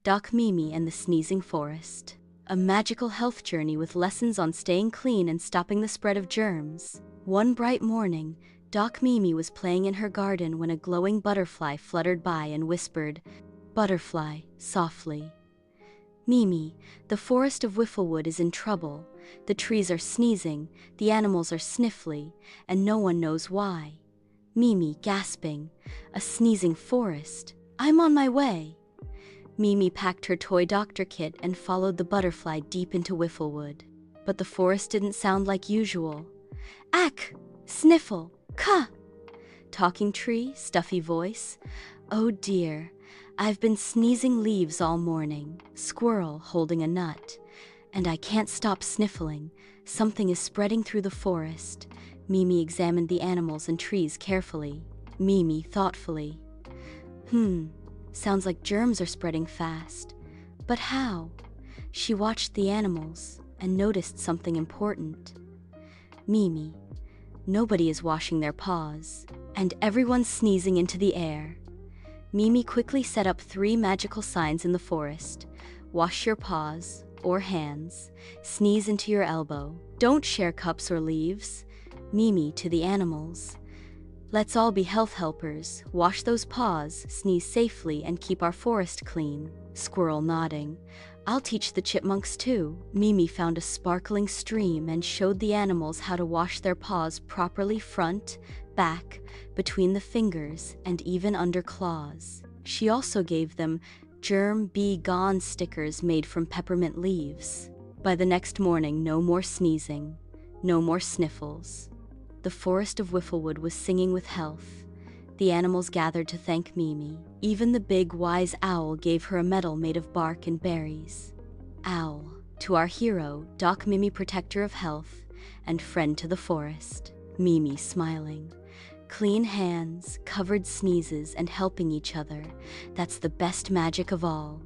Doc Mimi and the Sneezing Forest. A magical health journey with lessons on staying clean and stopping the spread of germs. One bright morning, Doc Mimi was playing in her garden when a glowing butterfly fluttered by and whispered, "Butterfly, softly. Mimi, the forest of Whifflewood is in trouble. The trees are sneezing, the animals are sniffly, and no one knows why." Mimi, gasping, "A sneezing forest? I'm on my way." Mimi packed her toy doctor kit and followed the butterfly deep into Whifflewood. But the forest didn't sound like usual. "Ack! Sniffle! Ka!" Talking tree, stuffy voice. "Oh dear, I've been sneezing leaves all morning." Squirrel, holding a nut. "And I can't stop sniffling. Something is spreading through the forest." Mimi examined the animals and trees carefully. Mimi, thoughtfully. Sounds like germs are spreading fast. But how?" She watched the animals and noticed something important. "Mimi, nobody is washing their paws, and everyone's sneezing into the air." Mimi quickly set up 3 magical signs in the forest. "Wash your paws, or hands. Sneeze into your elbow. Don't share cups or leaves." Mimi to the animals. "Let's all be health helpers. Wash those paws, sneeze safely, and keep our forest clean." Squirrel nodding. "I'll teach the chipmunks too." Mimi found a sparkling stream and showed the animals how to wash their paws properly front, back, between the fingers, and even under claws. She also gave them "Germ Be Gone" stickers made from peppermint leaves. By the next morning, no more sneezing, no more sniffles. The forest of Whifflewood was singing with health. The animals gathered to thank Mimi. Even the big, wise owl gave her a medal made of bark and berries. Owl, to our hero, Doc Mimi, protector of health and friend to the forest. Mimi, smiling. "Clean hands, covered sneezes, and helping each other. That's the best magic of all."